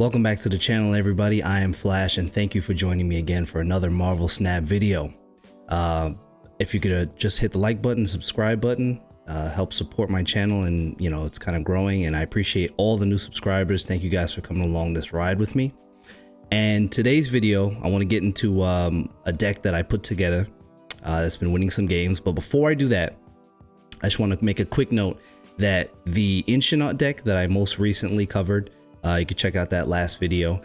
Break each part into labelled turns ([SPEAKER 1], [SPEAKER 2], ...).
[SPEAKER 1] Welcome back to the channel, everybody. I am Flash, and thank you for joining me again for another Marvel Snap video. If you could just hit the like button, subscribe button, help support my channel, and it's kind of growing, and I appreciate all the new subscribers. Thank you guys for coming along this ride with me. And today's video, I want to get into a deck that I put together that's been winning some games. But before I do that, I just want to make a quick note that the Inshanaut deck that I most recently covered, you can check out that last video.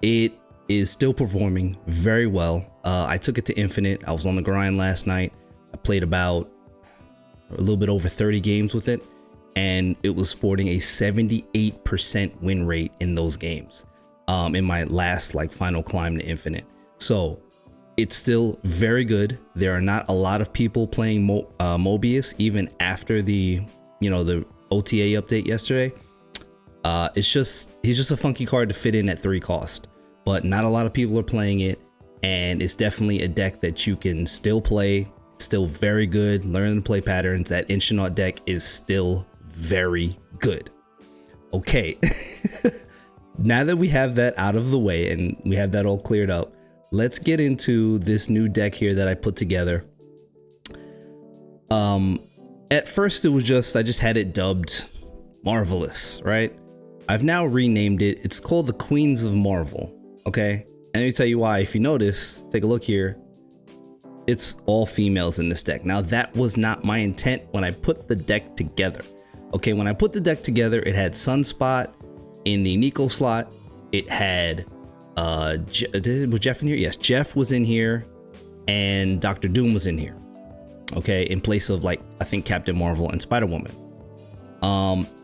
[SPEAKER 1] It is still performing very well. I took it to Infinite. I was on the grind last night. I played about a little bit over 30 games with it, and it was sporting a 78% win rate in those games in my last final climb to Infinite. So it's still very good. There are not a lot of people playing Mobius even after the the OTA update yesterday. He's just a funky card to fit in at 3 cost, but not a lot of people are playing it, and it's definitely a deck that you can still play. It's still very good. Learn to play patterns. That Inshanaut deck is still very good. Okay, now that we have that out of the way and we have that all cleared up, let's get into this new deck here that I put together. At first it was I just had it dubbed Marvelous, right? I've now renamed it. It's called the Queens of Marvel. Okay, and let me tell you why. If you notice, take a look here, it's all females in this deck. Now that was not my intent when I put the deck together. Okay, when I put the deck together, it had Sunspot in the Nico slot. It had was Jeff in here? Yes, Jeff was in here, and Dr. Doom was in here. Okay, in place of I think Captain Marvel and Spider-Woman.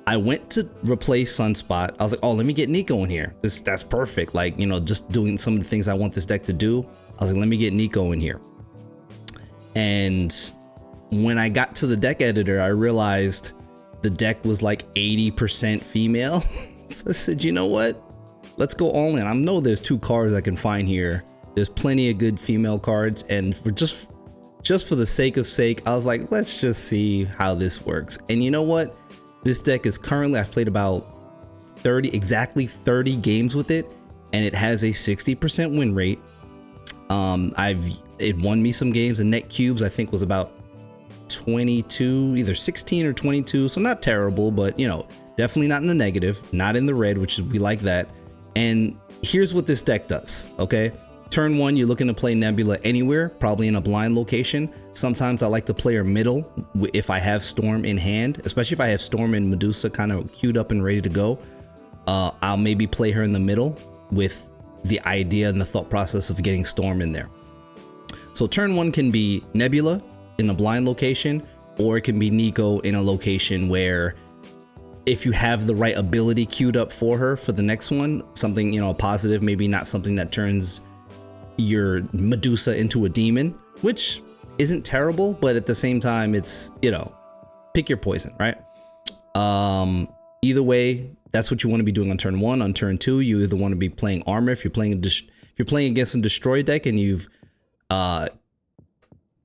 [SPEAKER 1] I went to replace Sunspot. I was like, oh, let me get Nico in here. That's perfect. Just doing some of the things I want this deck to do. I was like, let me get Nico in here. And when I got to the deck editor, I realized the deck was 80% female. So I said, you know what? Let's go all in. I know there's 2 cards I can find here. There's plenty of good female cards, and for just for the sake of sake, I was like, let's just see how this works. And you know what? This deck is currently, I've played about exactly 30 games with it, and it has a 60% win rate. It won me some games. The net cubes I think was about 22, either 16 or 22, so not terrible, but definitely not in the negative, not in the red, which we like that. And here's what this deck does. Okay, turn 1, you're looking to play Nebula anywhere, probably in a blind location. Sometimes I like to play her middle if I have Storm in hand, especially if I have Storm and Medusa kind of queued up and ready to go. I'll maybe play her in the middle with the idea and the thought process of getting Storm in there. So turn 1 can be Nebula in a blind location, or it can be Nico in a location where if you have the right ability queued up for her for the next one, something positive, maybe not something that turns your Medusa into a demon, which isn't terrible, but at the same time, it's pick your poison, right? Either way, that's what you want to be doing on turn 1. On turn 2, you either want to be playing armor if you're playing against a destroy deck, and you've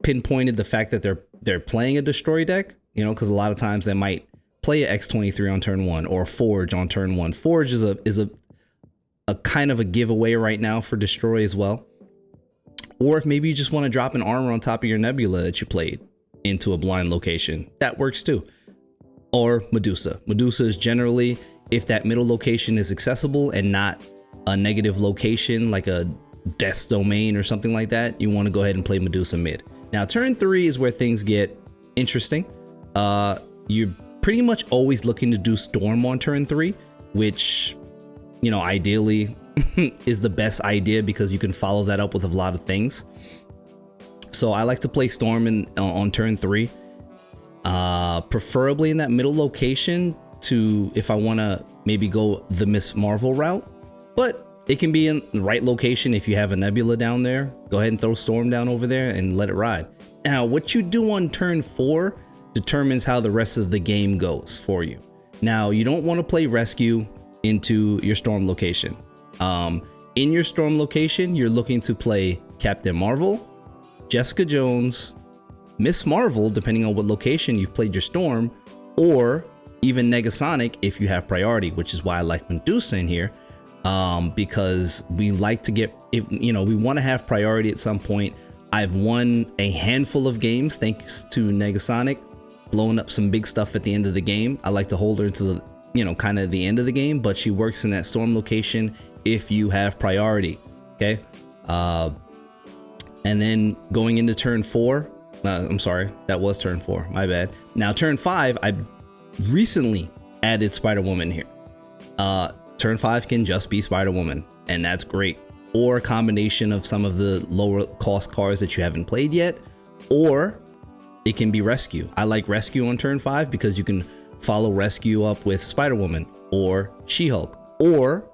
[SPEAKER 1] pinpointed the fact that they're playing a destroy deck, because a lot of times they might play a X23 on turn 1 or Forge on turn 1. Forge is a kind of a giveaway right now for destroy as well. Or if maybe you just want to drop an armor on top of your Nebula that you played into a blind location, that works too. Or Medusa. Medusa is generally, if that middle location is accessible and not a negative location like a Death's Domain or something like that, you want to go ahead and play Medusa mid. Now turn 3 is where things get interesting. You're pretty much always looking to do Storm on turn 3, which ideally is the best idea because you can follow that up with a lot of things. So I like to play Storm on turn 3, preferably in that middle location if I want to maybe go the Miss Marvel route, but it can be in the right location. If you have a Nebula down there, go ahead and throw Storm down over there and let it ride. Now what you do on turn 4 determines how the rest of the game goes for you. Now you don't want to play Rescue into your Storm location. In your Storm location, you're looking to play Captain Marvel, Jessica Jones, Miss Marvel, depending on what location you've played your Storm, or even Negasonic if you have priority, which is why I like Medusa in here. because we like to get, if you know, we want to have priority at some point. I've won a handful of games thanks to Negasonic, blowing up some big stuff at the end of the game. I like to hold her to the, you know, kind of the end of the game, but she works in that storm location if you have priority. Okay. And then going into turn 4, I'm sorry, that was turn 4, my bad. Now turn 5, I recently added Spider-Woman here. Turn 5 can just be Spider-Woman, and that's great. Or a combination of some of the lower cost cards that you haven't played yet, or it can be Rescue. I like Rescue on turn 5 because you can follow Rescue up with Spider-Woman or She-Hulk or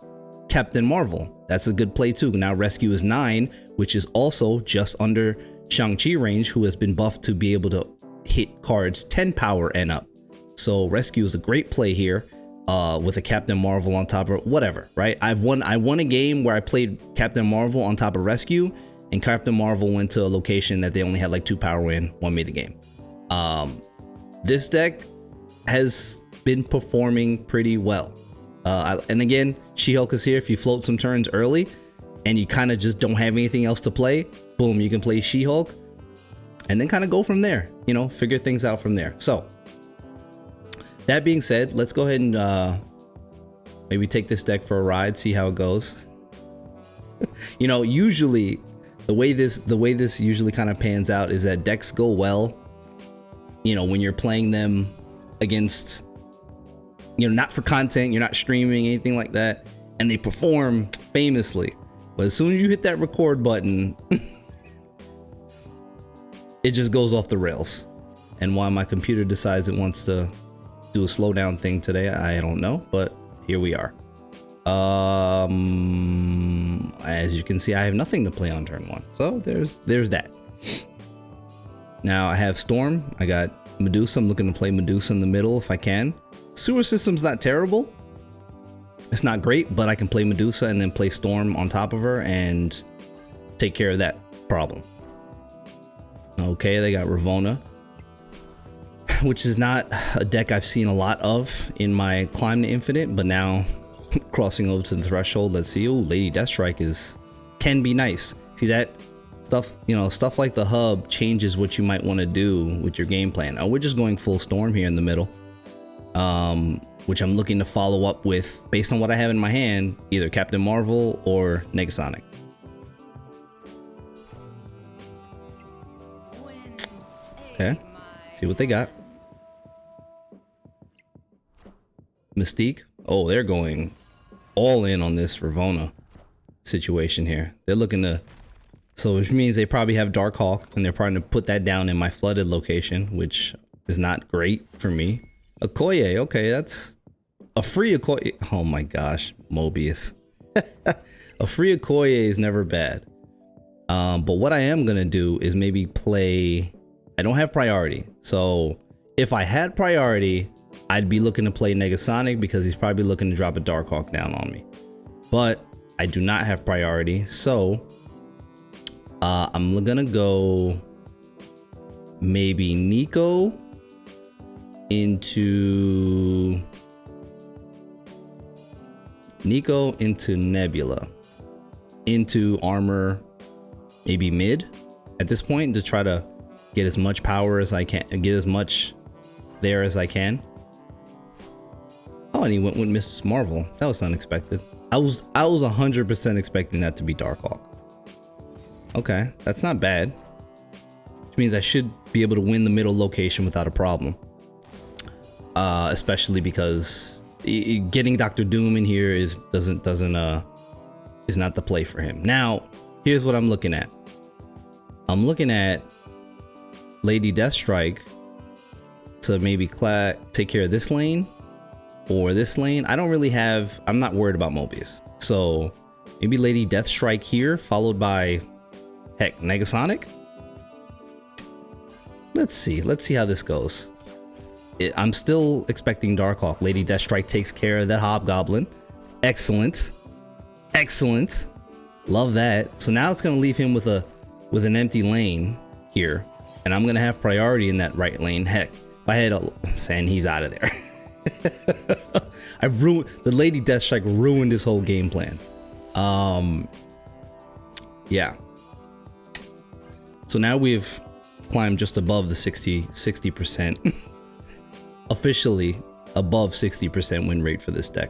[SPEAKER 1] Captain Marvel. That's a good play too. Now Rescue is 9, which is also just under Shang-Chi range, who has been buffed to be able to hit cards 10 power and up. So Rescue is a great play here, with a Captain Marvel on top of whatever, right? I won a game where I played Captain Marvel on top of Rescue, and Captain Marvel went to a location that they only had like 2 power in, won me the game. This deck has been performing pretty well. And again, She-Hulk is here. If you float some turns early and you kind of just don't have anything else to play, boom, you can play She-Hulk and then kind of go from there, you know, figure things out from there. So that being said, let's go ahead and maybe take this deck for a ride, see how it goes. You know, usually the way this usually kind of pans out is that decks go well, you know, when you're playing them against, you know, not for content, you're not streaming, anything like that, and they perform famously. But as soon as you hit that record button, it just goes off the rails. And why my computer decides it wants to do a slowdown thing today, I don't know, but here we are. As you can see, I have nothing to play on turn 1, so there's that. Now I have Storm, I got Medusa. I'm looking to play Medusa in the middle if I can. Sewer System's not terrible, it's not great, but I can play Medusa and then play Storm on top of her and take care of that problem. Okay, they got Ravonna, which is not a deck I've seen a lot of in my Climb to Infinite, but now crossing over to the Threshold, let's see. Oh, Lady Deathstrike can be nice. See that stuff, you know, stuff like the hub changes what you might want to do with your game plan. Oh, we're just going full Storm here in the middle, which I'm looking to follow up with, based on what I have in my hand, either Captain Marvel or Negasonic. Okay, see what they got. Mystique. Oh, they're going all in on this Ravonna situation here. They're looking to, so which means they probably have Darkhawk, and they're trying to put that down in my flooded location, which is not great for me. Okoye, okay, that's a free Okoye. Oh my gosh, Mobius. A free Okoye is never bad. But what I am gonna do is maybe play, I don't have priority, so if I had priority, I'd be looking to play Negasonic because he's probably looking to drop a Darkhawk down on me. But I do not have priority, so I'm gonna go maybe Nico into Nebula, into armor, maybe mid at this point, to try to get as much power as I can, get as much there as I can. Oh, and he went with Miss Marvel. That was unexpected. I was 100% expecting that to be Darkhawk. Okay, that's not bad. Which means I should be able to win the middle location without a problem. Especially because getting Dr. Doom in here is not the play for him. Now, here's what I'm looking at. I'm looking at Lady Deathstrike to maybe take care of this lane or this lane. I don't really have, I'm not worried about Mobius. So maybe Lady Deathstrike here, followed by, heck, Negasonic? Let's see how this goes. I'm still expecting Darkhawk. Lady Deathstrike takes care of that Hobgoblin. Excellent. Excellent. Love that. So now it's gonna leave him with an empty lane here. And I'm gonna have priority in that right lane. Heck, if I had I'm saying he's out of there. I ruined the Lady Deathstrike, ruined this whole game plan. Yeah. So now we've climbed just above the 60%. Officially above 60% win rate for this deck.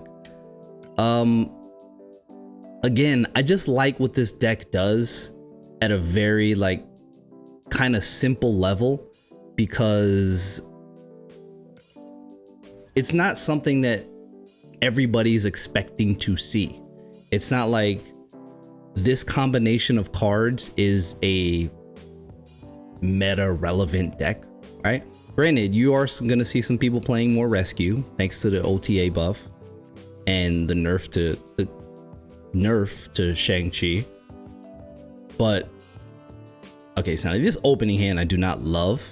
[SPEAKER 1] Again, I just like what this deck does at a very like kind of simple level, because it's not something that everybody's expecting to see. It's not like this combination of cards is a meta relevant deck, right? Granted, you are going to see some people playing more rescue thanks to the OTA buff and the nerf to Shang-Chi. But okay, so now this opening hand I do not love.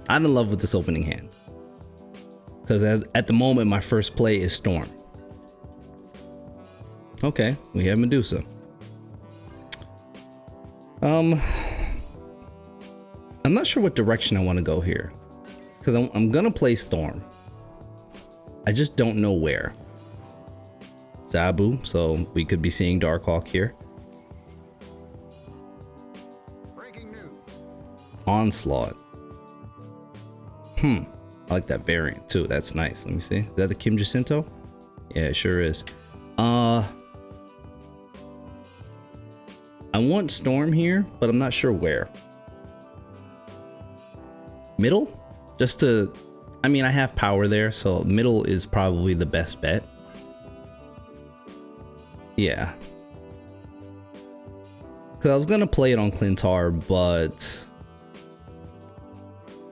[SPEAKER 1] I'm in love with this opening hand because at the moment my first play is Storm. Okay, we have Medusa. I'm not sure what direction I want to go here, because I'm gonna play Storm. I just don't know where. Zabu, so we could be seeing Darkhawk here.
[SPEAKER 2] Breaking news.
[SPEAKER 1] Onslaught. I like that variant too. That's nice. Let me see. Is that the Kim Jacinto? Yeah, it sure is. I want Storm here, but I'm not sure where. Middle? Just to, I mean, I have power there, so middle is probably the best bet. Yeah. Because I was going to play it on Clintar, but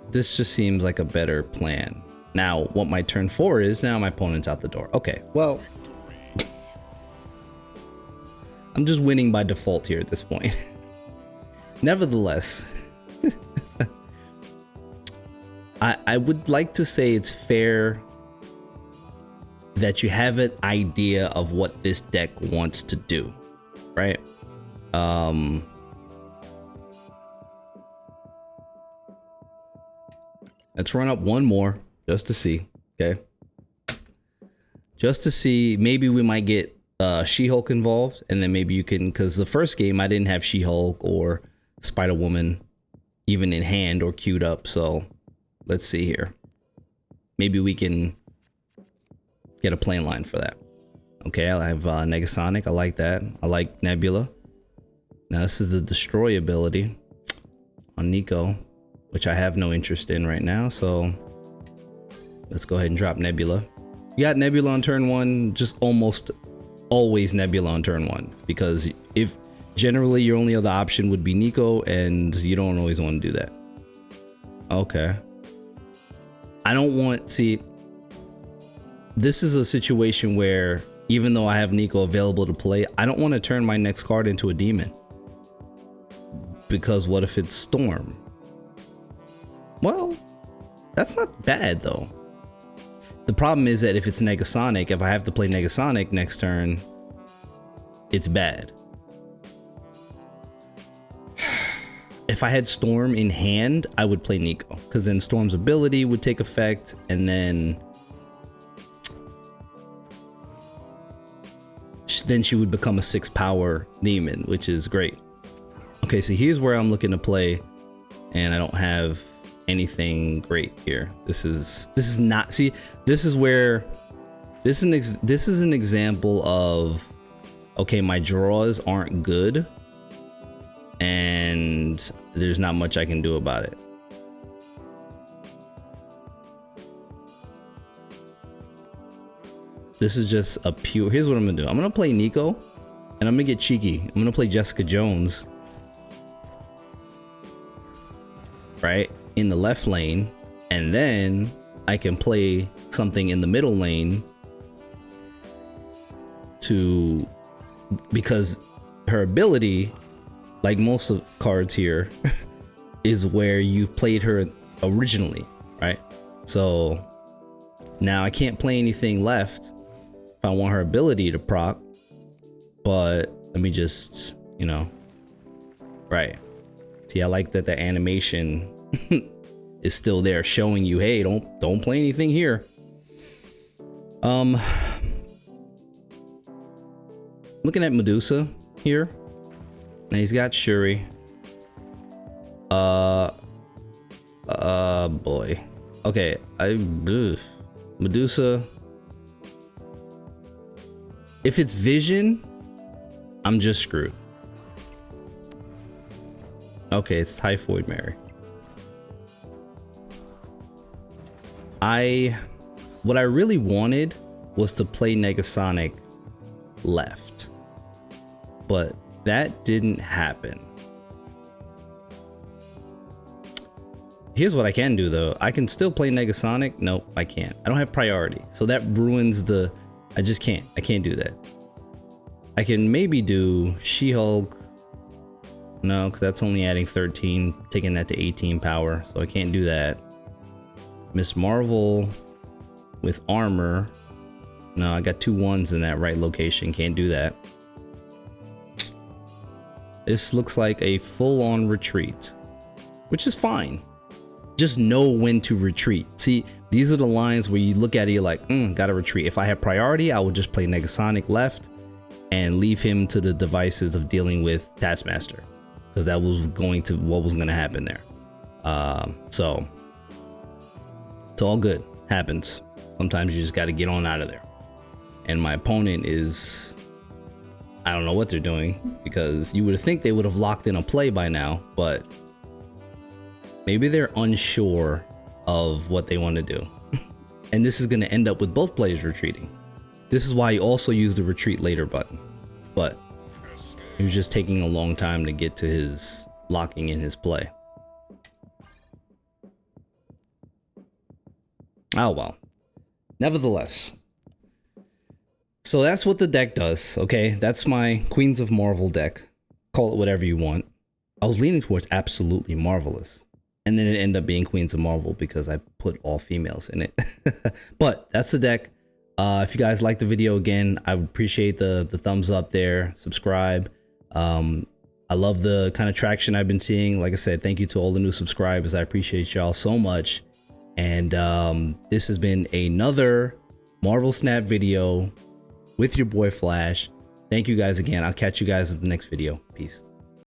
[SPEAKER 1] this just seems like a better plan. Now, what my turn 4 is, now my opponent's out the door. Okay, well, I'm just winning by default here at this point. Nevertheless, I would like to say it's fair that you have an idea of what this deck wants to do, right? Let's run up one more just to see, okay? Just to see, maybe we might get She-Hulk involved, and then maybe you can, because the first game I didn't have She-Hulk or Spider-Woman even in hand or queued up, so let's see here. Maybe we can get a plane line for that. Okay, I have Negasonic. I like that. I like Nebula. Now this is a destroy ability on Nico, which I have no interest in right now. So let's go ahead and drop Nebula. You got Nebula on turn 1, just almost always Nebula on turn 1, because if generally your only other option would be Nico, and you don't always want to do that. Okay. I don't want, see, this is a situation where even though I have Nico available to play, I don't want to turn my next card into a demon. Because what if it's Storm? Well, that's not bad though. The problem is that if it's Negasonic, if I have to play Negasonic next turn, it's bad. If I had Storm in hand, I would play Nico, because then Storm's ability would take effect, and then she would become a 6 power demon, which is great. Okay, so here's where I'm looking to play, and I don't have anything great here. This is not, see, this is where this is an example of, okay, my draws aren't good and there's not much I can do about it. This is just a pure, here's what I'm gonna do. I'm gonna play Nico and I'm gonna get cheeky. I'm gonna play Jessica Jones, right, in the left lane, and then I can play something in the middle lane to, because her ability, like most of cards here, is where you've played her originally, right? So now I can't play anything left if I want her ability to proc, but let me just, you know, right. See, I like that the animation is still there showing you, hey, don't play anything here. Looking at Medusa here. Now he's got Shuri. Boy. Okay, Medusa. If it's Vision, I'm just screwed. Okay, it's Typhoid Mary. What I really wanted was to play Negasonic left, but that didn't happen. Here's what I can do though. I can still play Negasonic. Nope, I can't. I don't have priority. So that ruins the, I just can't. I can't do that. I can maybe do She-Hulk. No, because that's only adding 13, taking that to 18 power. So I can't do that. Miss Marvel with armor. No, I got 2 1s in that right location. Can't do that. This looks like a full-on retreat, which is fine. Just know when to retreat. See, these are the lines where you look at it, you're like, gotta retreat. If I had priority, I would just play Negasonic left and leave him to the devices of dealing with Taskmaster, because that was what was gonna happen there. So it's all good. Happens. Sometimes you just gotta get on out of there. And my opponent is, I don't know what they're doing, because you would think they would have locked in a play by now, but maybe they're unsure of what they want to do. And this is going to end up with both players retreating. This is why you also use the retreat later button. But he was just taking a long time to get to his locking in his play. Oh well. Nevertheless. So that's what the deck does, okay? That's my Queens of Marvel deck. Call it whatever you want. I was leaning towards Absolutely Marvelous. And then it ended up being Queens of Marvel because I put all females in it. But that's the deck. If you guys like the video, again, I would appreciate the thumbs up there. Subscribe. I love the kind of traction I've been seeing. Like I said, thank you to all the new subscribers. I appreciate y'all so much. And this has been another Marvel Snap video with your boy Flash. Thank you guys again. I'll catch you guys in the next video. Peace.